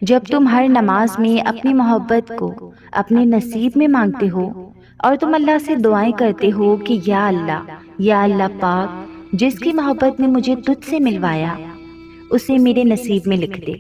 جب تم ہر نماز میں اپنی محبت کو اپنے نصیب میں مانگتے ہو اور تم اللہ سے دعائیں کرتے ہو کہ یا اللہ پاک، جس کی محبت نے مجھے تجھ سے ملوایا اسے میرے نصیب میں لکھ دے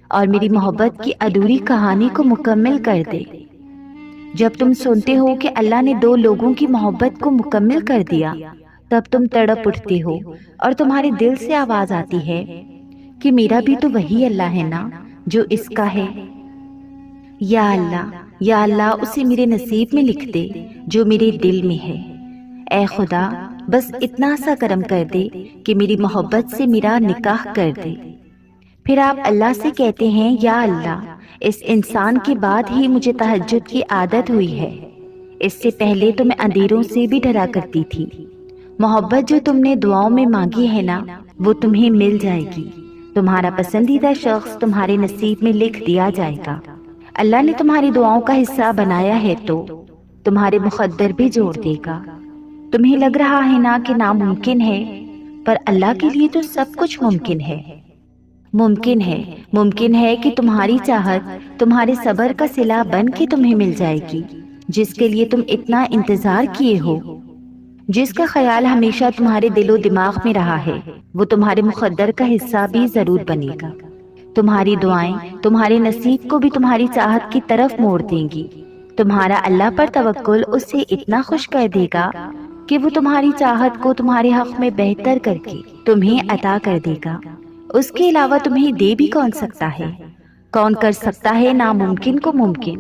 اور میری محبت کی ادھوری کہانی کو مکمل کر دے۔ جب تم سنتے ہو کہ اللہ نے دو لوگوں کی محبت کو مکمل کر دیا، تب تم تڑپ اٹھتے ہو اور تمہارے دل سے آواز آتی ہے کہ میرا بھی تو وہی اللہ ہے نا جو اس کا ہے۔ یا اللہ اسے میرے نصیب میں لکھ دے جو میرے دل میں ہے۔ اے خدا، بس اتنا سا کرم کر دے کہ میری محبت سے میرا نکاح کر دے۔ پھر آپ اللہ سے کہتے ہیں، یا اللہ، اس انسان کے بعد ہی مجھے تہجد کی عادت ہوئی ہے، اس سے پہلے تو میں اندھیروں سے بھی ڈرا کرتی تھی۔ محبت جو تم نے دعاؤں میں مانگی ہے نا، وہ تمہیں مل جائے گی۔ تمہارا پسندیدہ شخص تمہارے نصیب میں لکھ دیا جائے گا۔ اللہ نے تمہاری دعاؤں کا حصہ بنایا ہے تو تمہارے مقدر بھی جوڑ دے گا۔ تمہیں لگ رہا ہے نا کہ ناممکن ہے، پر اللہ کے لیے تو سب کچھ ممکن ہے۔ ممکن ہے کہ تمہاری چاہت تمہارے صبر کا صلہ بن کے تمہیں مل جائے گی، جس کے لیے تم اتنا انتظار کیے ہو، جس کا خیال ہمیشہ تمہارے دل و دماغ میں رہا ہے، وہ تمہارے مقدر کا حصہ بھی ضرور بنے گا۔ تمہاری دعائیں تمہارے نصیب کو بھی تمہاری چاہت کی طرف موڑ دیں گی۔ تمہارا اللہ پر توکل اسے اتنا خوش کر دے گا کہ وہ تمہاری چاہت کو تمہارے حق میں بہتر کر کے تمہیں عطا کر دے گا۔ اس کے علاوہ تمہیں دے بھی کون سکتا ہے؟ کون کر سکتا ہے ناممکن کو ممکن؟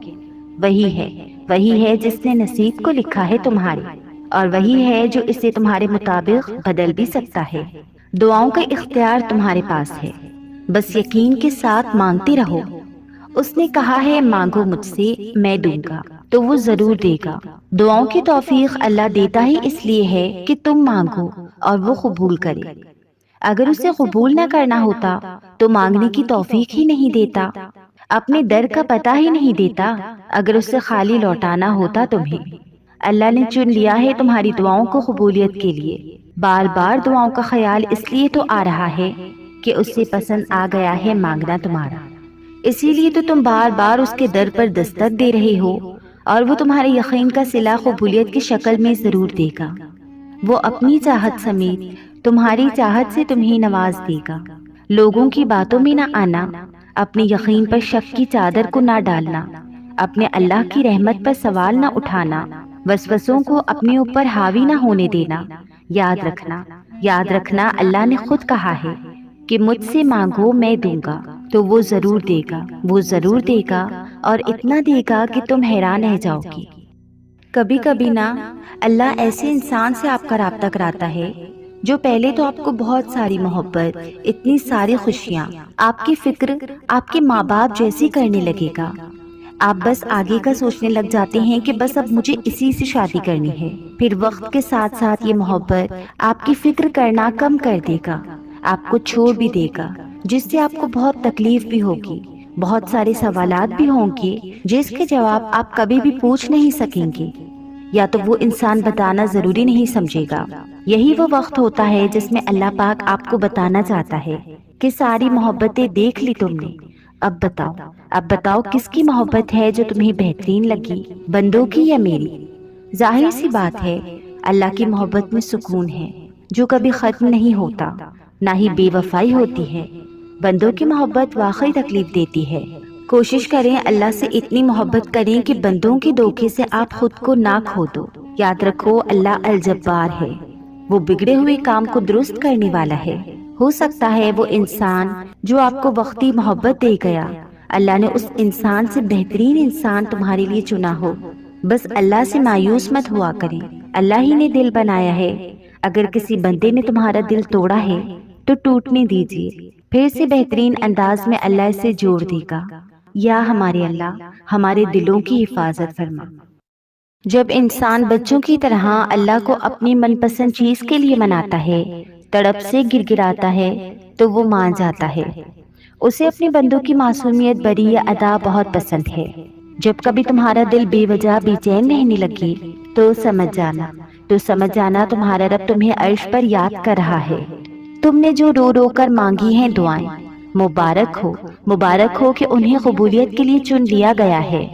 وہی ہے جس نے نصیب کو لکھا ہے تمہارے، اور وہی ہے جو اسے تمہارے مطابق بدل بھی سکتا ہے۔ دعاؤں کا اختیار تمہارے پاس ہے، بس یقین کے ساتھ مانگتے رہو۔ اس نے کہا ہے، مانگو مجھ سے میں دوں گا، تو وہ ضرور دے گا۔ دعاؤں کی توفیق اللہ دیتا ہی اس لیے ہے کہ تم مانگو اور وہ قبول کرے۔ اگر اسے قبول نہ کرنا ہوتا تو مانگنے کی توفیق ہی نہیں دیتا، اپنے در کا پتہ ہی نہیں دیتا اگر اسے خالی لوٹانا ہوتا تمہیں۔ اللہ نے چن لیا ہے تمہاری دعاؤں کو قبولیت کے لیے۔ بار بار دعاؤں کا خیال اس لیے تو آ رہا ہے کہ اس سے پسند آ گیا ہے مانگنا تمہارا، اسی لیے تو تم بار بار اس کے در پر دستک دے رہے ہو، اور وہ تمہارے یقین کا صلہ قبولیت کی شکل میں ضرور دے گا۔ وہ اپنی چاہت سمیت تمہاری چاہت سے تمہیں نواز دے گا۔ لوگوں کی باتوں میں نہ آنا، اپنے یقین پر شک کی چادر کو نہ ڈالنا، اپنے اللہ کی رحمت پر سوال نہ اٹھانا، وسوسوں کو اپنے اوپر حاوی نہ ہونے دینا۔ یاد رکھنا اللہ نے خود کہا ہے کہ مجھ سے مانگو میں دوں گا، تو وہ ضرور دے گا اور اتنا دے گا کہ تم حیران رہ جاؤ گی۔ کبھی کبھی نا اللہ ایسے انسان سے آپ کا رابطہ کراتا ہے جو پہلے تو آپ کو بہت ساری محبت، اتنی ساری خوشیاں، آپ کی فکر آپ کے ماں باپ جیسی کرنے لگے گا۔ آپ بس آگے کا سوچنے لگ جاتے ہیں کہ بس اب مجھے اسی سے شادی کرنی ہے۔ پھر وقت کے ساتھ ساتھ یہ محبت آپ کی فکر کرنا کم کر دے گا، آپ کو چھوڑ بھی دے گا، جس سے آپ کو بہت تکلیف بھی ہوگی، بہت سارے سوالات بھی ہوں گے جس کے جواب آپ کبھی بھی پوچھ نہیں سکیں گے، یا تو وہ انسان بتانا ضروری نہیں سمجھے گا۔ یہی وہ وقت ہوتا ہے جس میں اللہ پاک آپ کو بتانا چاہتا ہے کہ ساری محبتیں دیکھ لی تم نے، اب بتاؤ کس کی محبت ہے جو تمہیں بہترین لگی، بندوں کی یا میری؟ ظاہر سی بات ہے اللہ کی محبت میں سکون ہے جو کبھی ختم نہیں ہوتا، نہ ہی بے وفائی ہوتی ہے۔ بندوں کی محبت واقعی تکلیف دیتی ہے۔ کوشش کریں اللہ سے اتنی محبت کریں کہ بندوں کے دھوکے سے آپ خود کو نہ کھو دو۔ یاد رکھو اللہ الجبار ہے، وہ بگڑے ہوئے کام کو درست کرنے والا ہے۔ ہو سکتا ہے وہ انسان جو آپ کو وقتی محبت دے گیا، اللہ نے اس انسان سے بہترین انسان تمہارے لیے چنا ہو۔ بس اللہ سے مایوس مت ہوا کریں، اللہ ہی نے دل بنایا ہے۔ اگر کسی بندے نے تمہارا دل توڑا ہے تو ٹوٹنے دیجیے، پھر سے بہترین انداز میں اللہ اسے جوڑ دے گا۔ یا ہمارے اللہ ہمارے دلوں کی حفاظت فرما۔ جب انسان بچوں کی طرح اللہ کو اپنی من پسند چیز کے لیے مناتا ہے، تڑپ سے گر گراتا ہے، تو وہ مان جاتا ہے۔ اسے اپنے بندوں کی معصومیت بری ادا بہت پسند ہے۔ جب کبھی تمہارا دل بے وجہ بے چین رہنے لگے تو سمجھ جانا تمہارا رب تمہیں عرش پر یاد کر رہا ہے۔ تم نے جو رو رو کر مانگی ہیں دعائیں، مبارک ہو، مبارک ہو کہ انہیں قبولیت کے لیے چن لیا گیا ہے۔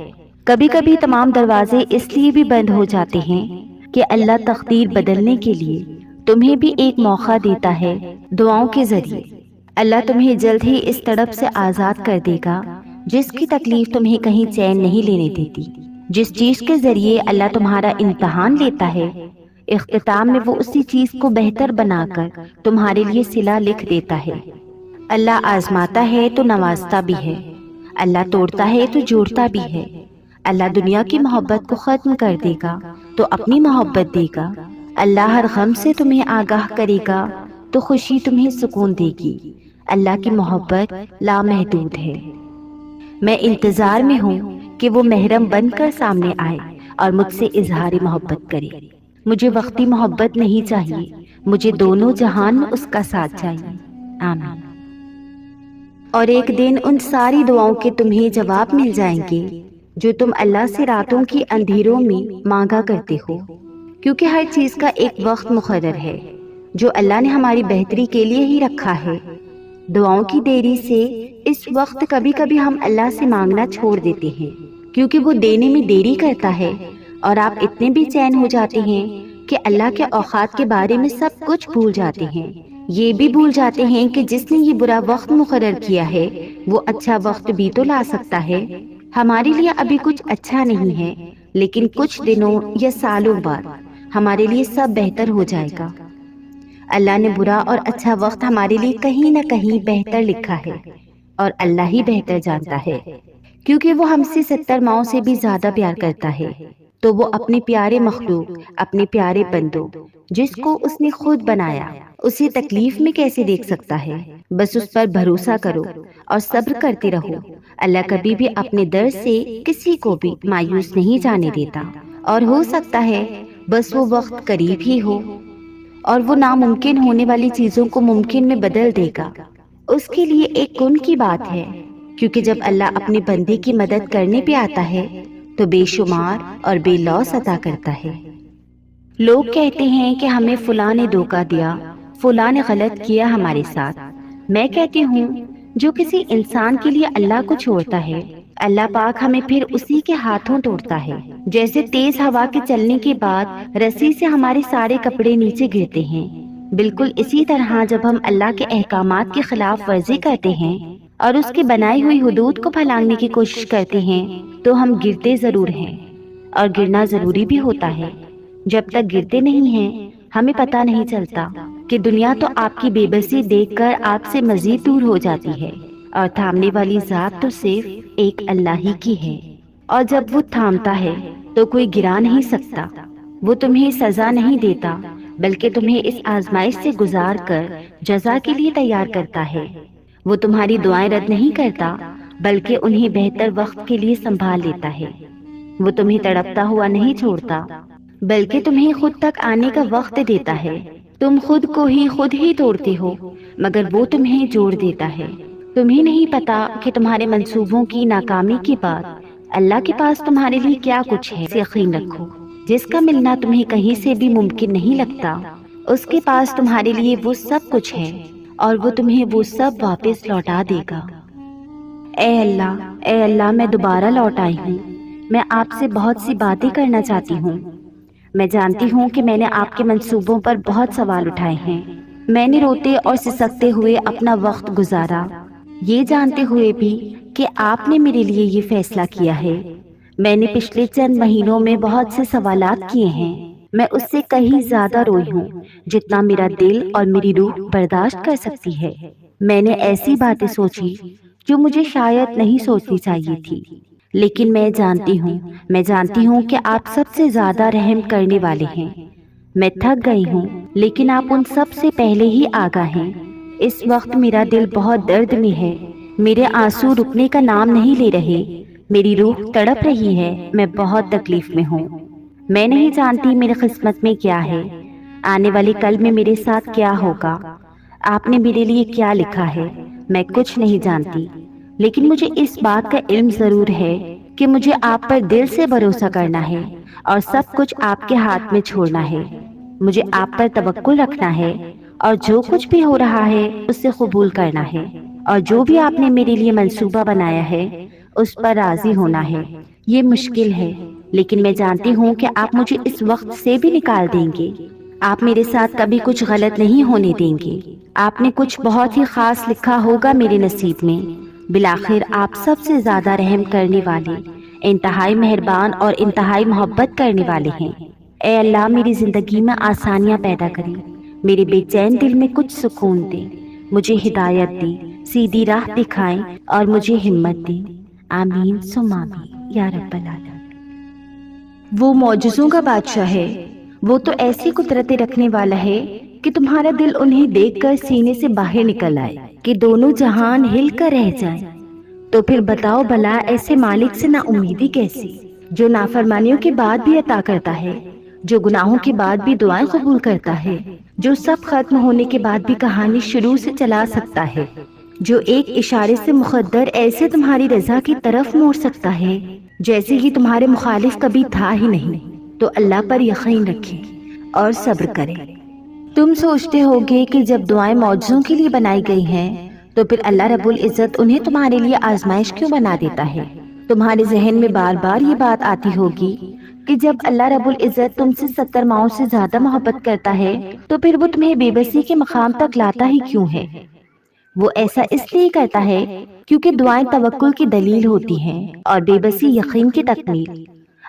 کبھی کبھی تمام دروازے اس لیے بھی بند ہو جاتے ہیں کہ اللہ تقدیر بدلنے کے لیے تمہیں بھی ایک موقع دیتا ہے دعاؤں کے ذریعے۔ اللہ تمہیں جلد ہی اس تڑپ سے آزاد کر دے گا جس کی تکلیف تمہیں کہیں چین نہیں لینے دیتی۔ جس چیز کے ذریعے اللہ تمہارا امتحان لیتا ہے، اختتام میں وہ اسی چیز کو بہتر بنا کر تمہارے لیے صلہ لکھ دیتا ہے۔ اللہ آزماتا ہے تو نوازتا بھی ہے، اللہ توڑتا ہے تو جوڑتا بھی ہے۔ اللہ دنیا کی محبت کو ختم کر دے گا تو اپنی محبت دے گا۔ اللہ ہر غم سے تمہیں آگاہ کرے گا تو خوشی تمہیں سکون دے گی۔ اللہ کی محبت لامحدود ہے۔ میں انتظار میں ہوں کہ وہ محرم بن کر سامنے آئے اور مجھ سے اظہار محبت کرے۔ مجھے وقتی محبت نہیں چاہیے، مجھے دونوں جہان میں اس کا ساتھ چاہیے۔ آمین۔ اور ایک دن ان ساری دعاؤں کے تمہیں جواب مل جائیں گے جو تم اللہ سے راتوں کی اندھیروں میں مانگا کرتے ہو، کیونکہ ہر چیز کا ایک وقت مقرر ہے جو اللہ نے ہماری بہتری کے لیے ہی رکھا ہے۔ دعاؤں کی دیری سے اس وقت کبھی کبھی ہم اللہ سے مانگنا چھوڑ دیتے ہیں کیونکہ وہ دینے میں دیری کرتا ہے، اور آپ اتنے بھی چین ہو جاتے ہیں کہ اللہ کے اوقات کے بارے میں سب کچھ بھول جاتے ہیں۔ یہ بھی بھول جاتے ہیں کہ جس نے یہ برا وقت مقرر کیا ہے وہ اچھا وقت بھی تو لا سکتا ہے۔ ہمارے لیے ابھی کچھ اچھا نہیں ہے، لیکن کچھ دنوں یا سالوں بعد ہمارے لیے سب بہتر ہو جائے گا۔ اللہ نے برا اور اچھا وقت ہمارے لیے کہیں نہ کہیں بہتر لکھا ہے، اور اللہ ہی بہتر جانتا ہے، کیونکہ وہ ہم سے 70 ماؤں سے بھی زیادہ پیار کرتا ہے۔ تو وہ اپنے پیارے مخلوق، اپنے پیارے بندوں جس کو اس نے خود بنایا، اسے تکلیف میں کیسے دیکھ سکتا ہے؟ بس اس پر بھروسہ کرو اور صبر کرتے رہو۔ اللہ کبھی بھی اپنے در سے کسی کو بھی مایوس نہیں جانے دیتا، اور ہو سکتا ہے بس وہ وقت قریب ہی ہو، اور وہ ناممکن ہونے والی چیزوں کو ممکن میں بدل دے گا۔ اس کے لیے ایک کن کی بات ہے، کیونکہ جب اللہ اپنے بندے کی مدد کرنے پہ آتا ہے تو بے شمار اور بے لوث عطا کرتا ہے۔ لوگ کہتے ہیں کہ ہمیں فلاں نے دھوکہ دیا، فلاں نے غلط کیا ہمارے ساتھ۔ میں کہتی ہوں جو کسی انسان کے لیے اللہ کو چھوڑتا ہے، اللہ پاک ہمیں پھر اسی کے ہاتھوں توڑتا ہے۔ جیسے تیز ہوا کے چلنے کے بعد رسی سے ہمارے سارے کپڑے نیچے گرتے ہیں، بالکل اسی طرح جب ہم اللہ کے احکامات کی خلاف ورزی کرتے ہیں اور اس کی بنائی ہوئی حدود کو پھلانگنے کی کوشش کرتے ہیں تو ہم گرتے ضرور ہیں، اور گرنا ضروری بھی ہوتا ہے۔ جب تک گرتے نہیں ہیں ہمیں پتہ نہیں چلتا کہ دنیا تو آپ کی بے بسی دیکھ کر آپ سے مزید دور ہو جاتی ہے، اور تھامنے والی ذات تو صرف ایک اللہ ہی کی ہے، اور جب وہ تھامتا ہے تو کوئی گرا نہیں سکتا۔ وہ تمہیں سزا نہیں دیتا بلکہ تمہیں اس آزمائش سے گزار کر جزا کے لیے تیار کرتا ہے۔ وہ تمہاری دعائیں رد نہیں کرتا بلکہ انہیں بہتر وقت کے لیے سنبھال لیتا ہے۔ وہ تمہیں تڑپتا ہوا نہیں چھوڑتا بلکہ تمہیں خود تک آنے کا وقت دیتا ہے۔ تم خود کو ہی خود ہی توڑتے ہو مگر وہ تمہیں جوڑ دیتا ہے۔ تمہیں نہیں پتا کہ تمہارے منصوبوں کی ناکامی کے بعد اللہ کے پاس تمہارے لیے کیا کچھ ہے۔ یقین رکھو جس کا ملنا تمہیں کہیں سے بھی ممکن نہیں لگتا، اس کے پاس تمہارے لیے وہ سب کچھ ہے، اور وہ تمہیں وہ سب واپس لوٹا دے گا۔ اے اللہ میں دوبارہ لوٹ آئی ہوں۔ میں آپ سے بہت سی باتیں کرنا چاہتی ہوں۔ میں جانتی ہوں کہ میں نے آپ کے منصوبوں پر بہت سوال اٹھائے ہیں۔ میں نے روتے اور سسکتے ہوئے اپنا وقت گزارا، یہ جانتے ہوئے بھی کہ آپ نے میرے لیے یہ فیصلہ کیا ہے۔ میں نے پچھلے چند مہینوں میں بہت سے سوالات کیے ہیں۔ میں اس سے کہیں زیادہ روئی ہوں جتنا میرا دل اور میری روح برداشت کر سکتی ہے۔ میں نے ایسی باتیں سوچی جو مجھے شاید نہیں سوچنی چاہیے تھی، لیکن میں جانتی ہوں کہ آپ سب سے زیادہ رحم کرنے والے ہیں۔ میں تھک گئی ہوں لیکن آپ ان سب سے پہلے ہی آگاہ ہیں۔ اس وقت میرا دل بہت درد میں ہے، میرے آنسو رکنے کا نام نہیں لے رہے، میری روح تڑپ رہی ہے، میں بہت تکلیف میں ہوں۔ میں نہیں جانتی میری قسمت میں کیا ہے، آنے والے کل میں میرے ساتھ کیا ہوگا، آپ نے میرے لیے کیا لکھا ہے، میں کچھ نہیں جانتی، لیکن مجھے اس بات کا علم ضرور ہے کہ مجھے آپ پر دل سے بھروسہ کرنا ہے اور سب کچھ آپ کے ہاتھ میں چھوڑنا ہے۔ مجھے آپ پر توکل رکھنا ہے اور جو کچھ بھی ہو رہا ہے اسے قبول کرنا ہے۔ اور جو بھی آپ نے میرے لیے منصوبہ بنایا ہے اس پر راضی ہونا ہے۔ یہ مشکل ہے، لیکن میں جانتی ہوں کہ آپ مجھے اس وقت سے بھی نکال دیں گے۔ آپ میرے ساتھ کبھی کچھ غلط نہیں ہونے دیں گے۔ آپ نے کچھ بہت ہی خاص لکھا ہوگا میرے نصیب میں۔ بالآخر آپ سب سے زیادہ رحم کرنے والے، انتہائی مہربان اور انتہائی محبت کرنے والے ہیں۔ اے اللہ، میری زندگی میں آسانیاں پیدا کریں، میرے بے چین دل میں کچھ سکون دیں، مجھے ہدایت دیں، سیدھی راہ دکھائیں اور مجھے ہمت دیں۔ آمین ثم آمین یا رب العالمین۔ وہ معجزوں کا بادشاہ ہے، وہ تو ایسی قدرتیں رکھنے والا ہے کہ تمہارا دل انہیں دیکھ کر سینے سے باہر نکل آئے کہ دونوں جہان ہل کر رہ جائیں۔ تو پھر بتاؤ بھلا ایسے مالک سے نا امیدی کیسی، جو نافرمانیوں کے بعد بھی عطا کرتا ہے، جو گناہوں کے بعد بھی دعائیں قبول کرتا ہے، جو سب ختم ہونے کے بعد بھی کہانی شروع سے چلا سکتا ہے، جو ایک اشارے سے مقدر ایسے تمہاری رضا کی طرف موڑ سکتا ہے جیسے کہ تمہارے مخالف کبھی تھا ہی نہیں۔ تو اللہ پر یقین رکھیں اور صبر کریں۔ تم سوچتے ہوگے کہ جب دعائیں معجزوں کے لیے بنائی گئی ہیں تو پھر اللہ رب العزت انہیں تمہارے لیے آزمائش کیوں بنا دیتا ہے؟ تمہارے ذہن میں بار بار یہ بات آتی ہوگی کہ جب اللہ رب العزت تم سے 70 ماؤں سے زیادہ محبت کرتا ہے تو پھر وہ تمہیں بے بسی کے مقام تک لاتا ہی کیوں ہے؟ وہ ایسا اس لیے کرتا ہے کیونکہ دعائیں توکل کی دلیل ہوتی ہیں اور بے بسی یقین کی تکمیل۔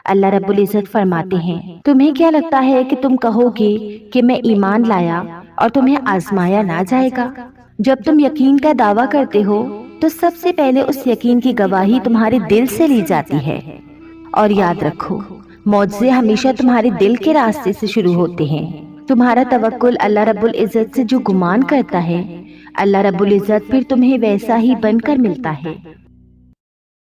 اللہ رب العزت فرماتے ہیں، تمہیں کیا لگتا ہے کہ تم کہو گے کہ میں ایمان لایا اور تمہیں آزمایا نہ جائے گا؟ جب تم یقین کا دعویٰ کرتے ہو تو سب سے پہلے اس یقین کی گواہی تمہارے دل سے لی جاتی ہے۔ اور یاد رکھو، معجزے ہمیشہ تمہارے دل کے راستے سے شروع ہوتے ہیں۔ تمہارا توکل اللہ رب العزت سے جو گمان کرتا ہے، اللہ رب العزت پھر تمہیں ویسا ہی بن کر ملتا ہے۔